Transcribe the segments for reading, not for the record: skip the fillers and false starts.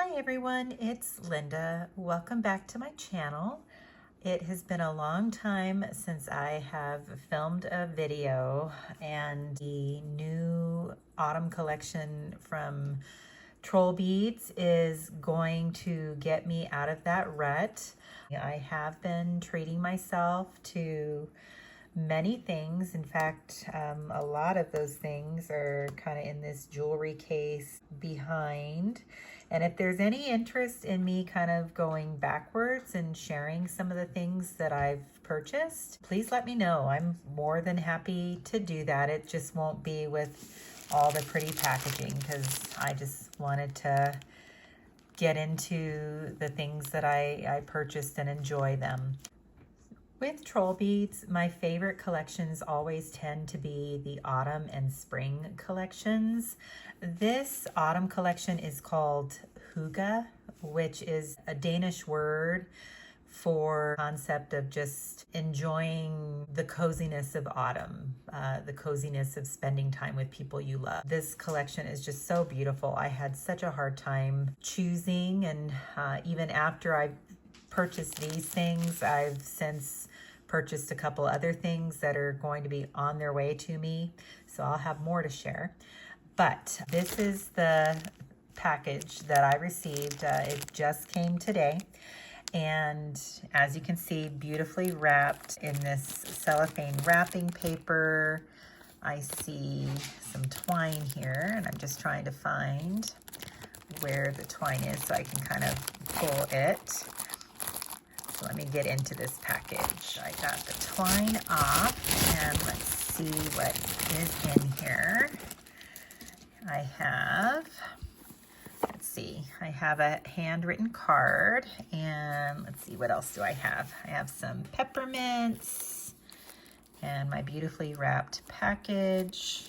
Hi everyone, it's Linda. Welcome back to my channel. It has been a long time since I have filmed a video, and the new autumn collection from Trollbeads is going to get me out of that rut. I have been treating myself to many things. In fact, a lot of those things are kind of in this jewelry case behind. And if there's any interest in me kind of going backwards and sharing some of the things that I've purchased, please let me know. I'm more than happy to do that. It just won't be with all the pretty packaging, because I just wanted to get into the things that I purchased and enjoy them. With Trollbeads, my favorite collections always tend to be the autumn and spring collections. This autumn collection is called Hygge, which is a Danish word for concept of just enjoying the coziness of autumn, the coziness of spending time with people you love. This collection is just so beautiful. I had such a hard time choosing, and even after I purchased these things, I've since purchased a couple other things that are going to be on their way to me, so I'll have more to share. But this is the package that I received. It just came today, and as you can see, beautifully wrapped in this cellophane wrapping paper. I see some twine here, and I'm just trying to find where the twine is so I can kind of pull it. So let me get into this package. I got the twine off, and let's see what is in here. I have, let's see, I have a handwritten card, and let's see, what else do I have? I have some peppermints and my beautifully wrapped package.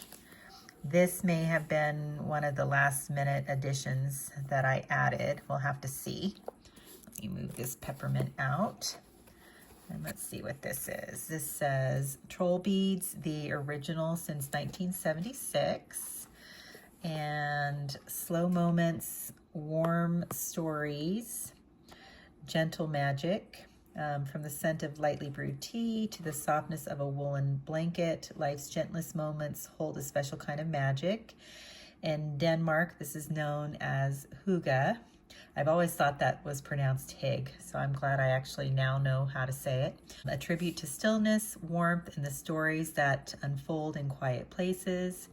This may have been one of the last minute additions that I added. We'll have to see. Let me move this peppermint out, and let's see what this is. This says Trollbeads, the original since 1976, and slow moments, warm stories, gentle magic, from the scent of lightly brewed tea to the softness of a woolen blanket, life's gentlest moments hold a special kind of magic. In Denmark, this is known as Hygge. I've always thought that was pronounced Hygge, so I'm glad I actually now know how to say it. A tribute to stillness, warmth, and the stories that unfold in quiet places.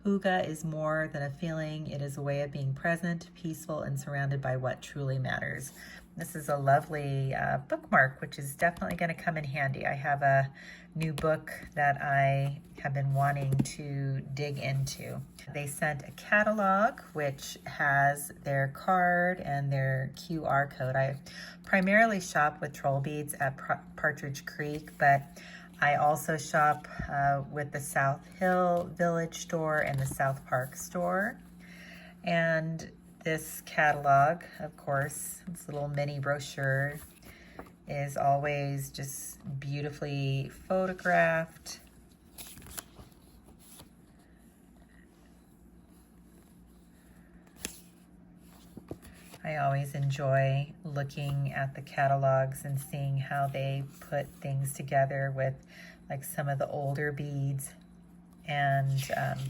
Hygge is more than a feeling. It is a way of being present, peaceful, and surrounded by what truly matters. This is a lovely bookmark, which is definitely going to come in handy. I have a new book that I have been wanting to dig into. They sent a catalog, which has their card and their QR code. I primarily shop with Trollbeads at Partridge Creek, but I also shop with the South Hill Village store and the South Park store. And this catalog, of course, this little mini brochure, is always just beautifully photographed. I always enjoy looking at the catalogs and seeing how they put things together with like some of the older beads and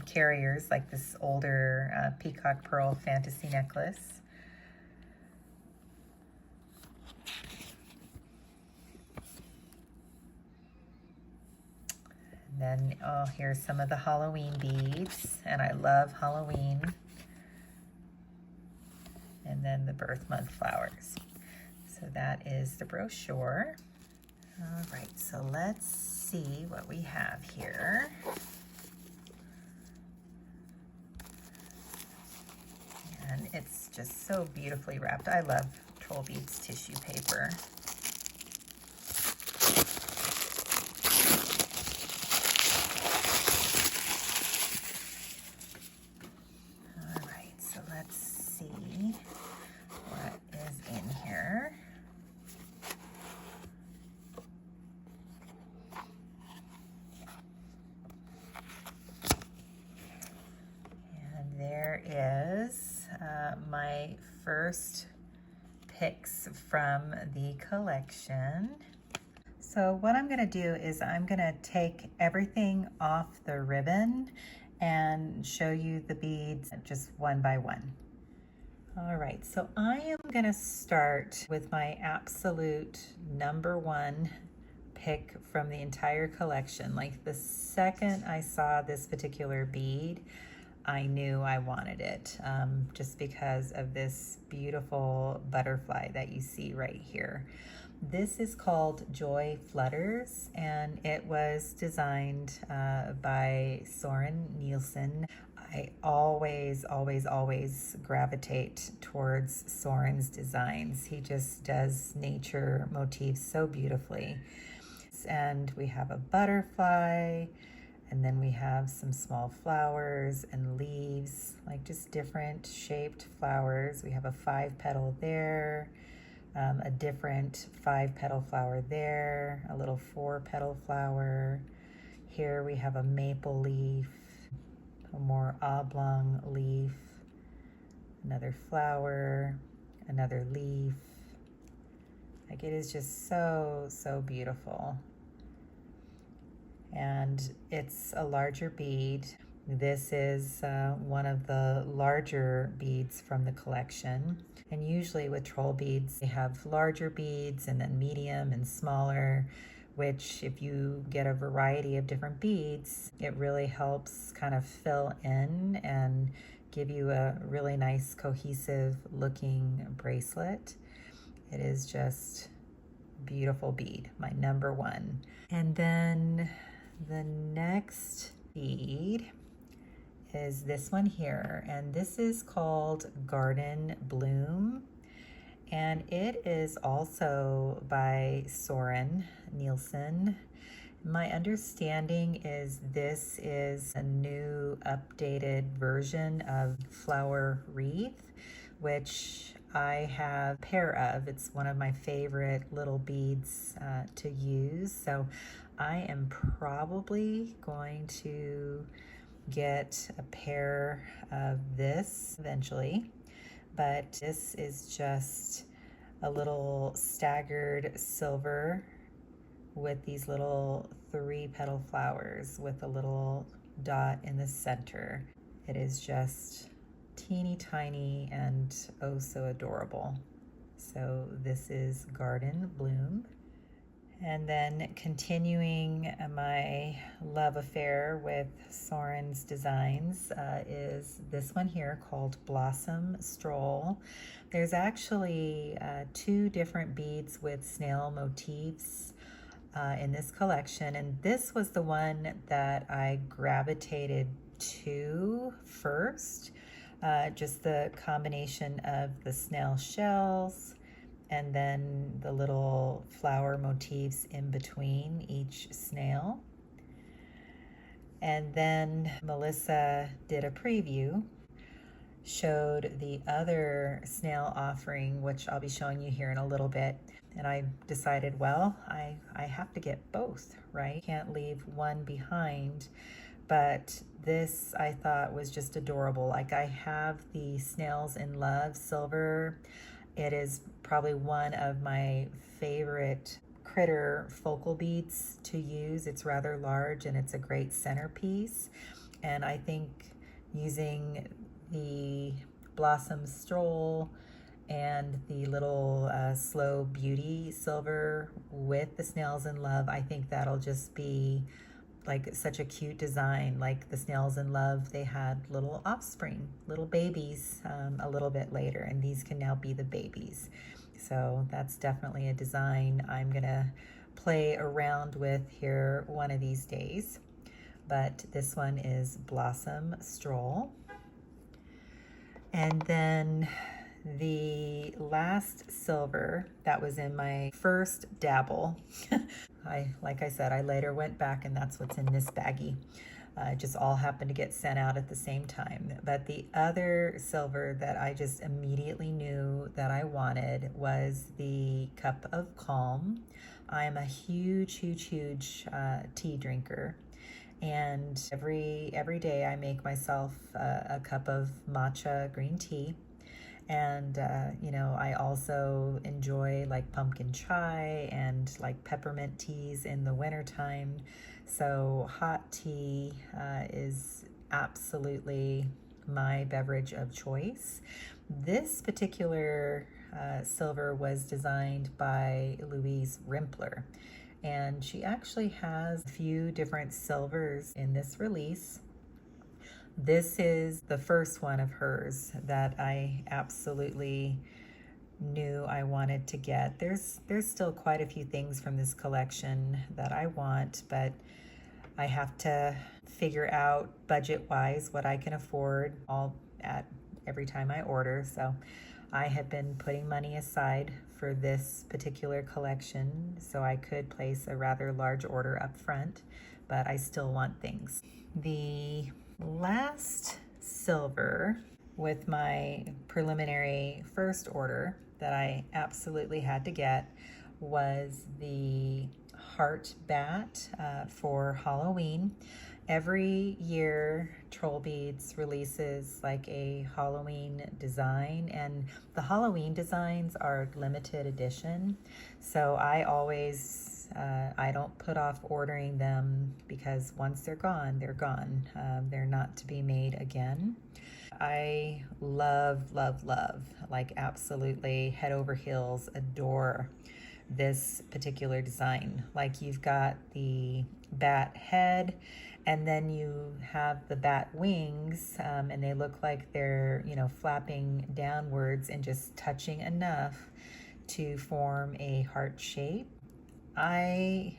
carriers, like this older peacock pearl fantasy necklace. And then, oh, here's some of the Halloween beads, and I love Halloween. And then the birth month flowers. So that is the brochure. All right, so let's see what we have here. And it's just so beautifully wrapped. I love Trollbeads tissue paper. All right, so let's see what is in here. And there is my first picks from the collection. So what I'm gonna do is I'm gonna take everything off the ribbon and show you the beads just one by one. All right, so I am gonna start with my absolute number one pick from the entire collection. Like the second I saw this particular bead, I knew I wanted it, just because of this beautiful butterfly that you see right here. This is called Joy Flutters, and it was designed by Soren Nielsen. I always gravitate towards Soren's designs. He just does nature motifs so beautifully. And we have a butterfly, and then we have some small flowers and leaves, like just different shaped flowers. We have a 5-petal there, a different 5-petal flower there, a little 4-petal flower. Here we have a maple leaf, a more oblong leaf, another flower, another leaf. Like it is just so beautiful. And it's a larger bead. This is one of the larger beads from the collection. And usually with troll beads, they have larger beads and then medium and smaller, which if you get a variety of different beads, it really helps kind of fill in and give you a really nice cohesive looking bracelet. It is just beautiful bead, my number one. And then the next bead is this one here, and this is called Garden Bloom, and it is also by Soren Nielsen. My understanding is this is a new updated version of flower wreath, which I have a pair of. It's one of my favorite little beads to use. So I am probably going to get a pair of this eventually, but this is just a little staggered silver with these little 3-petal flowers with a little dot in the center. It is just teeny tiny and oh so adorable. So this is Garden Bloom. And then continuing my love affair with Soren's designs is this one here called Blossom Stroll. There's actually 2 different beads with snail motifs in this collection, and this was the one that I gravitated to first. Just the combination of the snail shells and then the little flower motifs in between each snail. And then Melissa did a preview, showed the other snail offering, which I'll be showing you here in a little bit. And I decided, well, I have to get both, right? Can't leave one behind. But this I thought was just adorable. Like I have the Snails in Love silver. It is probably one of my favorite critter focal beads to use. It's rather large and it's a great centerpiece. And I think using the Blossom Stroll and the little Slow Beauty silver with the Snails in Love, I think that'll just be like such a cute design. Like the Snails in Love, they had little offspring, little babies a little bit later, and these can now be the babies. So that's definitely a design I'm gonna play around with here one of these days. But this one is Blossom Stroll. And then the last silver that was in my first dabble, like I said, I later went back and that's what's in this baggie. It just all happened to get sent out at the same time. But the other silver that I just immediately knew that I wanted was the Cup of Calm. I am a huge tea drinker. And every day I make myself a cup of matcha green tea. And, you know, I also enjoy like pumpkin chai and like peppermint teas in the wintertime. So hot tea is absolutely my beverage of choice. This particular silver was designed by Louise Rimpler, and she actually has a few different silvers in this release. This is the first one of hers that I absolutely knew I wanted to get. There's still quite a few things from this collection that I want, but I have to figure out budget-wise what I can afford all at every time I order. So I have been putting money aside for this particular collection so I could place a rather large order up front, but I still want things. The last silver with my preliminary first order that I absolutely had to get was the heart bat for Halloween. Every year Trollbeads releases like a Halloween design, and the Halloween designs are limited edition, so I always I don't put off ordering them because once they're gone, they're gone. They're not to be made again. I love, love, love, like absolutely head over heels adore this particular design. Like you've got the bat head, and then you have the bat wings, and they look like they're, you know, flapping downwards and just touching enough to form a heart shape. I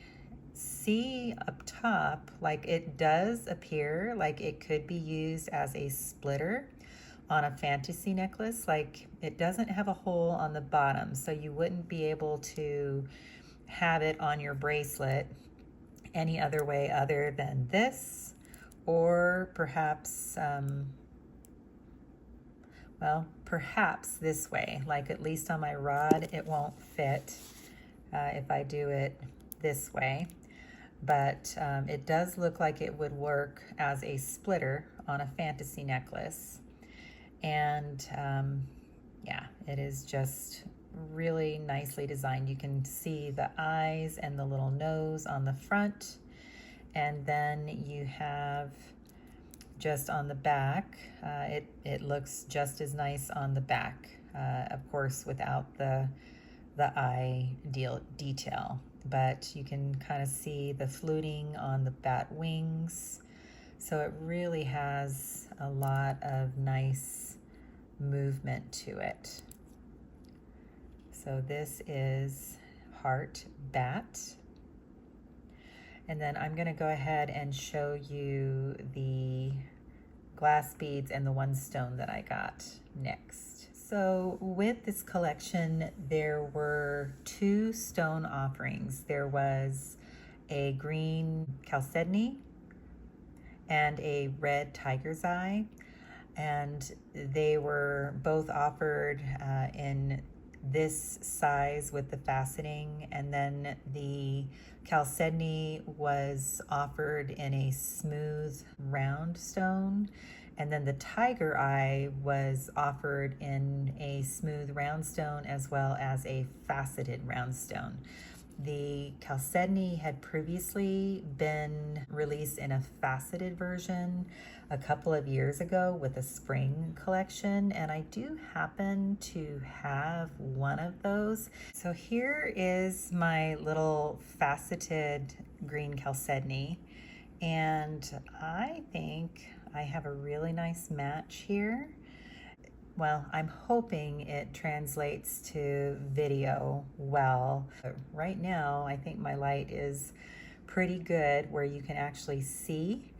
see up top, like it does appear like it could be used as a splitter on a fantasy necklace. Like it doesn't have a hole on the bottom, so you wouldn't be able to have it on your bracelet any other way other than this, or perhaps, well, perhaps this way. Like at least on my rod, it won't fit if I do it this way, but it does look like it would work as a splitter on a fantasy necklace. And yeah, it is just really nicely designed. You can see the eyes and the little nose on the front, and then you have just on the back, it looks just as nice on the back, of course without the eye detail, but you can kind of see the fluting on the bat wings. So it really has a lot of nice movement to it. So this is heart bat. And then I'm going to go ahead and show you the glass beads and the one stone that I got next. So with this collection, there were 2 stone offerings. There was a green chalcedony and a red tiger's eye, and they were both offered in this size with the faceting, and then the chalcedony was offered in a smooth round stone, and then the tiger eye was offered in a smooth round stone as well as a faceted round stone. The chalcedony had previously been released in a faceted version a couple of years ago with a spring collection, and I do happen to have one of those. So here is my little faceted green chalcedony, and I think I have a really nice match here. Well, I'm hoping it translates to video well. But right now, I think my light is pretty good where you can actually see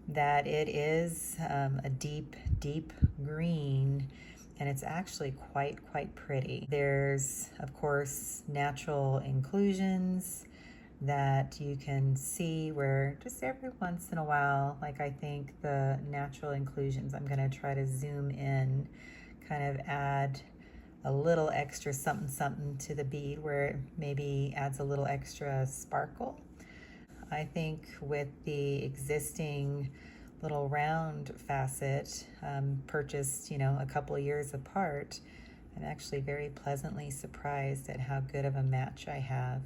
that it is a deep, deep green, and it's actually quite pretty. There's, of course, natural inclusions that you can see where just every once in a while, like I think the natural inclusions, I'm gonna try to zoom in, kind of add a little extra something to the bead where it maybe adds a little extra sparkle. I think with the existing little round facet, purchased, you know, a couple of years apart, I'm actually very pleasantly surprised at how good of a match I have.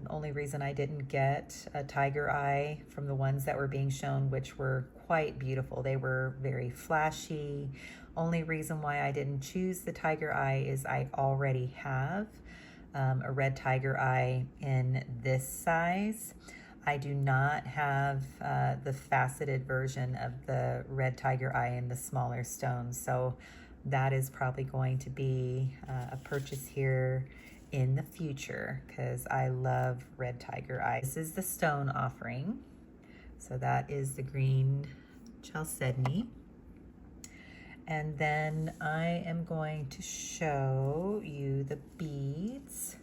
Only reason I didn't get a tiger eye from the ones that were being shown, which were quite beautiful. They were very flashy. Only reason why I didn't choose the tiger eye is I already have a red tiger eye in this size. I do not have the faceted version of the red tiger eye in the smaller stones, so that is probably going to be a purchase here in the future because I love red tiger eye. This is the stone offering. So that is the green chalcedony. And then I am going to show you the beads.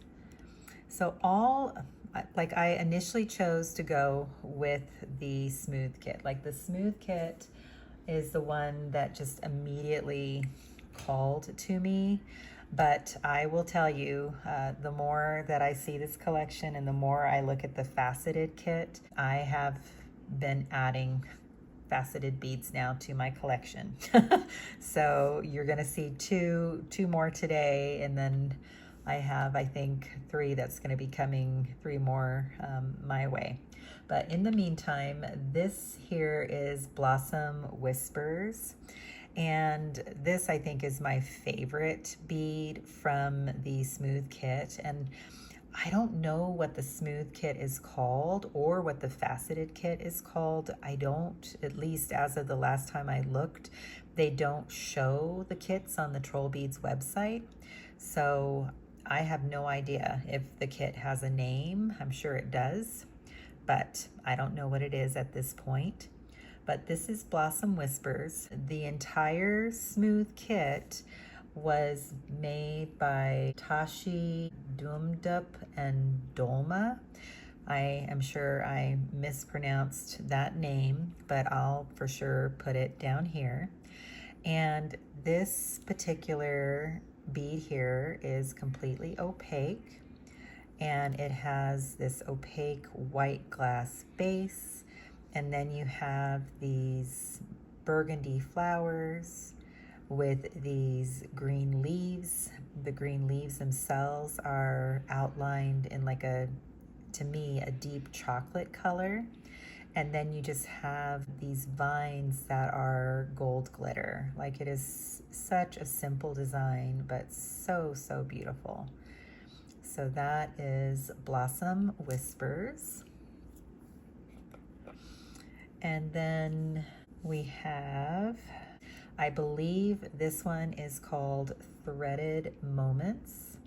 So I initially chose to go with the smooth kit. Like the smooth kit is the one that just immediately called to me. But I will tell you, the more that I see this collection and the more I look at the faceted kit, I have been adding faceted beads now to my collection. So you're gonna see two more today, and then I have, I think, 3 that's gonna be coming, 3 more my way. But in the meantime, this here is Blossom Whispers. And this, I think, is my favorite bead from the smooth kit. And I don't know what the smooth kit is called or what the faceted kit is called. I don't, at least as of the last time I looked, they don't show the kits on the Trollbeads website. So I have no idea if the kit has a name. I'm sure it does, but I don't know what it is at this point. But this is Blossom Whispers. The entire smooth kit was made by Tashi Dumdup and Dolma. I am sure I mispronounced that name, but I'll for sure put it down here. And this particular bead here is completely opaque, and it has this opaque white glass base. And then you have these burgundy flowers with these green leaves. The green leaves themselves are outlined in like to me, a deep chocolate color. And then you just have these vines that are gold glitter. Like, it is such a simple design, but so, so beautiful. So that is Blossom Whispers. And then we have, I believe this one is called Threaded Moments.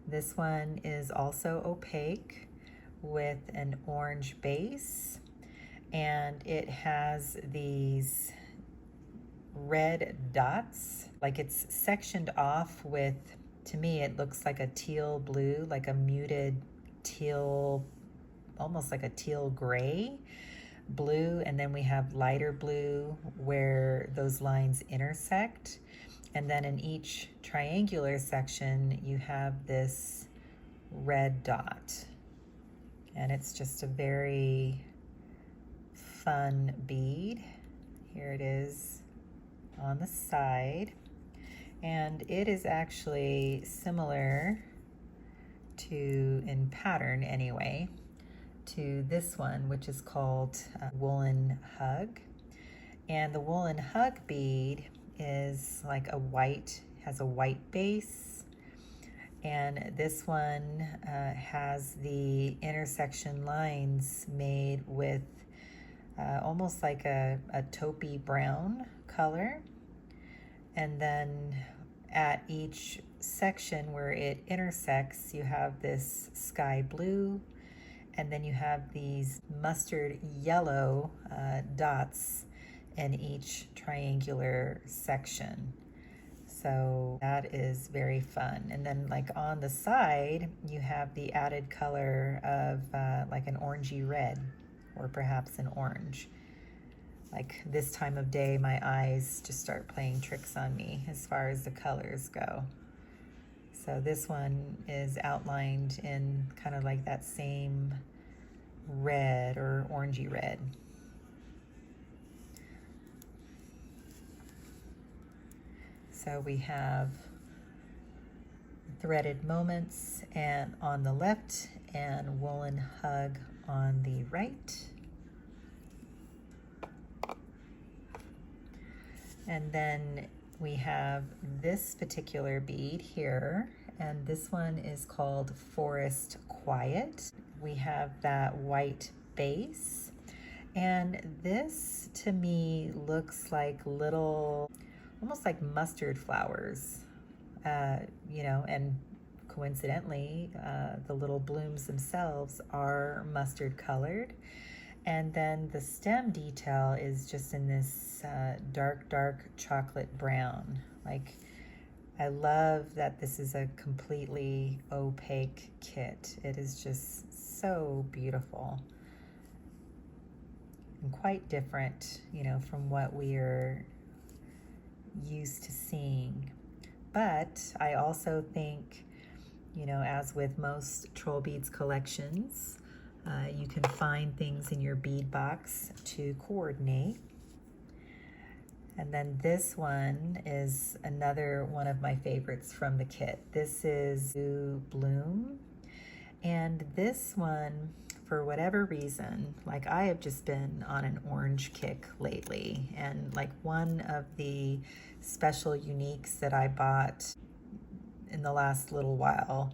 This one is also opaque with an orange base, and it has these red dots. Like, it's sectioned off with, to me, it looks like a teal blue, like a muted teal, almost like a teal gray blue, and then we have lighter blue where those lines intersect, and then in each triangular section you have this red dot, and it's just a very fun bead. Here it is on the side, and it is actually similar to, in pattern anyway, to this one, which is called Woolen Hug. And the Woolen Hug bead is like has a white base, and this one has the intersection lines made with almost like a taupey brown color. And then at each section where it intersects, you have this sky blue, and then you have these mustard yellow dots in each triangular section. So that is very fun. And then, like, on the side, you have the added color of like an orangey red, or perhaps an orange. Like, this time of day, my eyes just start playing tricks on me as far as the colors go. So this one is outlined in kind of like that same red or orangey red. So we have threaded moments and on the left and woolen hug on the right. And then we have this particular bead here, and this one is called Forest Quiet. We have that white base, and this to me looks like little, almost like mustard flowers, you know, and coincidentally, the little blooms themselves are mustard colored. And then the stem detail is just in this dark chocolate brown. Like, I love that this is a completely opaque kit. It is just so beautiful and quite different, you know, from what we're used to seeing. But I also think, you know, as with most Trollbeads collections, you can find things in your bead box to coordinate. And then this one is another one of my favorites from the kit. This is Blue Bloom. And this one, for whatever reason, like I have just been on an orange kick lately. And like one of the special uniques that I bought in the last little while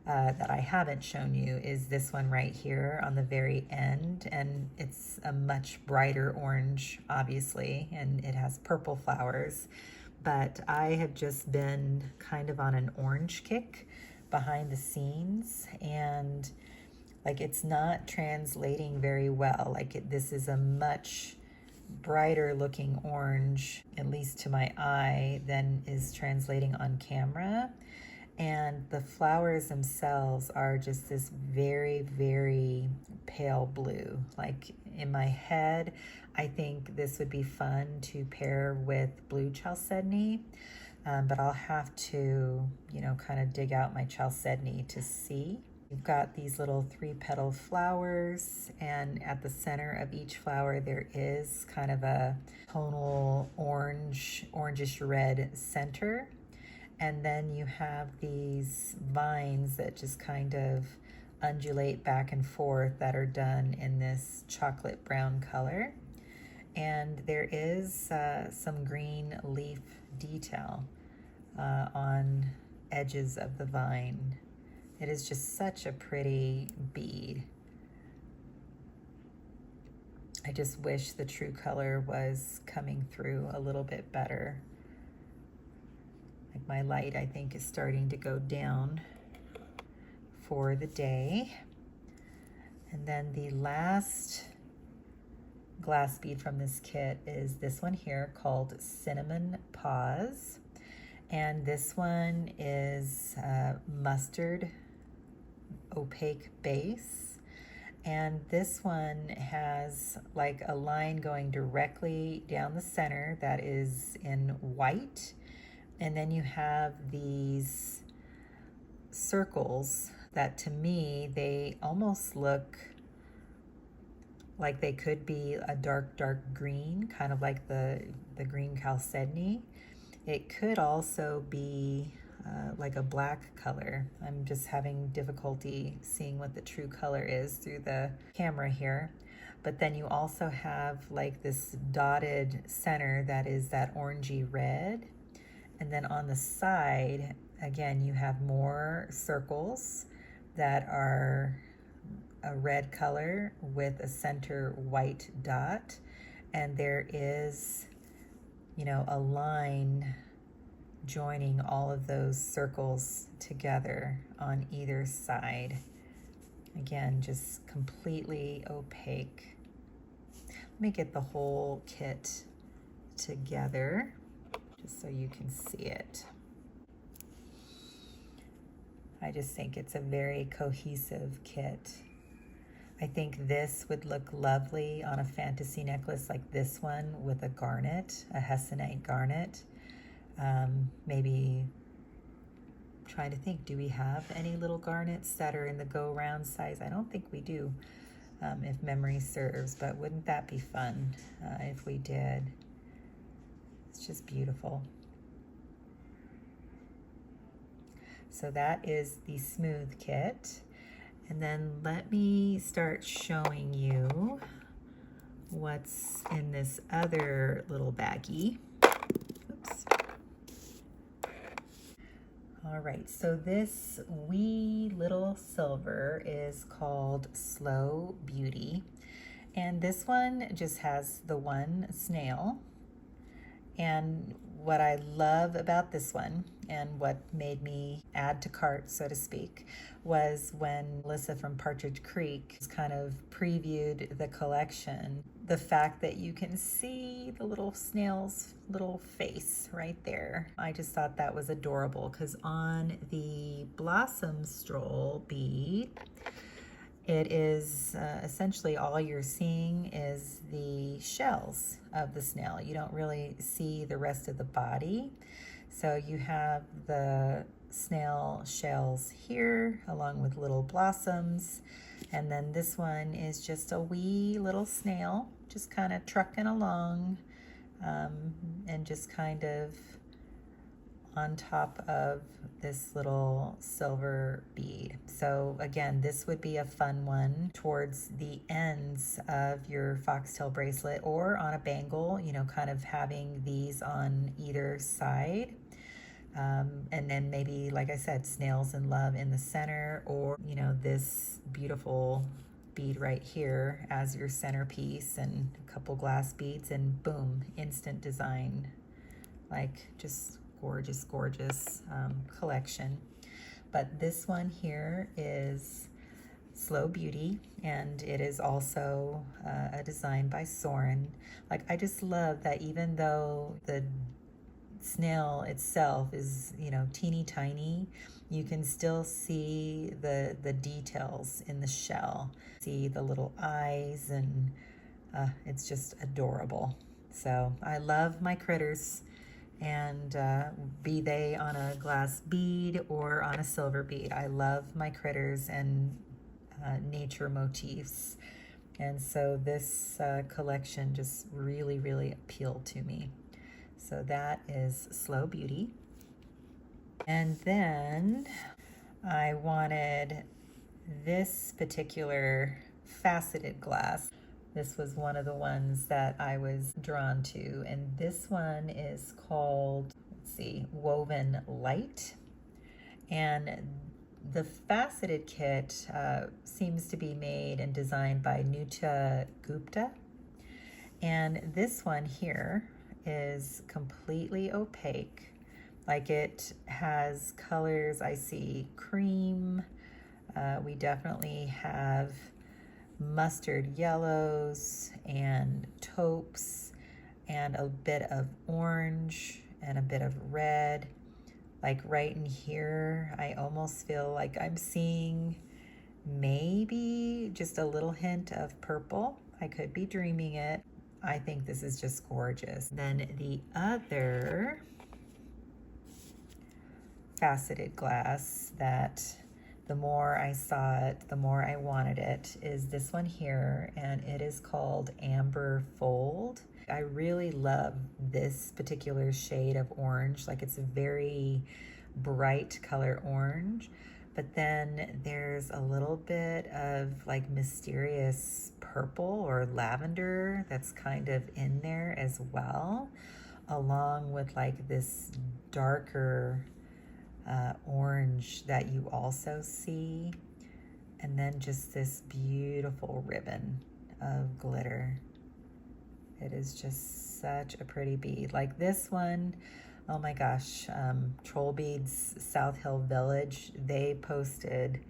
that I haven't shown you is this one right here on the very end, and it's a much brighter orange, obviously, and it has purple flowers. But I have just been kind of on an orange kick behind the scenes, and like it's not translating very well. Like this is a much brighter looking orange, at least to my eye, than is translating on camera. And the flowers themselves are just this very pale blue. Like in my head, I think this would be fun to pair with blue chalcedony, but I'll have to, you know, kind of dig out my chalcedony to see. We've got these little 3-petal flowers, and at the center of each flower there is kind of a tonal orangish red center. And then you have these vines that just kind of undulate back and forth that are done in this chocolate brown color. And there is some green leaf detail on edges of the vine. It is just such a pretty bead. I just wish the true color was coming through a little bit better. Like my light, I think, is starting to go down for the day. And then the last glass bead from this kit is this one here called Cinnamon Paws. And this one is mustard opaque base. And this one has like a line going directly down the center that is in white. And then you have these circles that to me, they almost look like they could be a dark green, kind of like the green chalcedony. It could also be like a black color. I'm just having difficulty seeing what the true color is through the camera here. But then you also have like this dotted center that is that orangey red. And then on the side, again, you have more circles that are a red color with a center white dot. And there is, you know, a line joining all of those circles together on either side. Again, just completely opaque. Let me get the whole kit together, just so you can see it. I just think it's a very cohesive kit. I think this would look lovely on a fantasy necklace like this one with a garnet, a hessonite garnet. Maybe trying to think, do we have any little garnets that are in the go round size? I don't think we do, if memory serves, but wouldn't that be fun if we did? It's just beautiful. So that is the smooth kit. And then let me start showing you what's in this other little baggie. Oops. All right, so this wee little silver is called Slow Beauty. And this one just has the one snail. And what I love about this one, and what made me add to cart, so to speak, was when Melissa from Partridge Creek kind of previewed the collection. The fact that you can see the little snail's little face right there. I just thought that was adorable, because on the Blossom Stroll bead, it is essentially all you're seeing is the shells of the snail. You don't really see the rest of the body. So you have the snail shells here along with little blossoms. And then this one is just a wee little snail, just kind of trucking along and just kind of on top of this little silver bead. So again, this would be a fun one towards the ends of your foxtail bracelet or on a bangle, you know, kind of having these on either side. And then maybe, like I said, snails in love in the center, or, you know, this beautiful bead right here as your centerpiece and a couple glass beads, and boom, instant design. Like, just gorgeous, gorgeous collection. But this one here is Slow Beauty, and it is also a design by Soren. Like, I just love that even though the snail itself is, you know, teeny tiny, you can still see the details in the shell. See the little eyes, and it's just adorable. So I love my critters. And be they on a glass bead or on a silver bead, I love my critters and nature motifs. And so this collection just really, really appealed to me. So that is Slow Beauty. And then I wanted this particular faceted glass. This was one of the ones that I was drawn to, and this one is called, let's see, Woven Light. And the faceted kit seems to be made and designed by Nuta Gupta. And this one here is completely opaque. Like, it has colors, I see cream. We definitely have mustard yellows and taupes and a bit of orange and a bit of red. Like right in here, I almost feel like I'm seeing maybe just a little hint of purple. I could be dreaming it. I think this is just gorgeous. Then the other faceted glass that the more I saw it, the more I wanted it, is this one here, and it is called Amber Fold. I really love this particular shade of orange. Like, it's a very bright color orange, but then there's a little bit of like mysterious purple or lavender that's kind of in there as well, along with like this darker orange that you also see, and then just this beautiful ribbon of glitter. It is just such a pretty bead. Like this one, oh my gosh, Trollbeads South Hill Village, they posted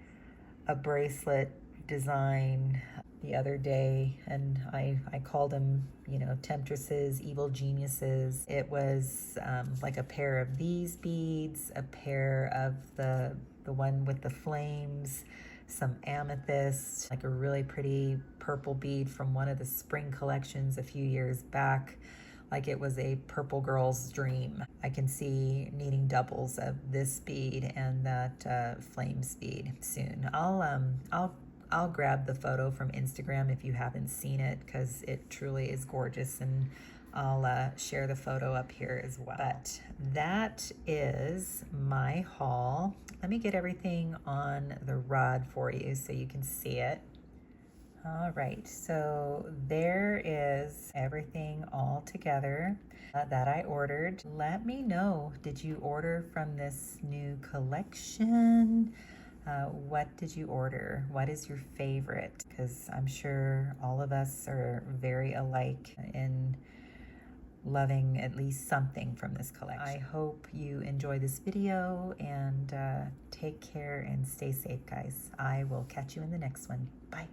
a bracelet design the other day, and I called them, you know, temptresses, evil geniuses. It was like a pair of these beads, a pair of the one with the flames, some amethyst, like a really pretty purple bead from one of the spring collections a few years back. Like it was a purple girl's dream. I can see needing doubles of this bead and that flames bead soon. I'll grab the photo from Instagram if you haven't seen it, because it truly is gorgeous, and I'll share the photo up here as well. But that is my haul. Let me get everything on the rod for you so you can see it. All right, so there is everything all together that I ordered. Let me know, did you order from this new collection? What did you order? What is your favorite? Because I'm sure all of us are very alike in loving at least something from this collection. I hope you enjoy this video, and take care and stay safe, guys. I will catch you in the next one. Bye.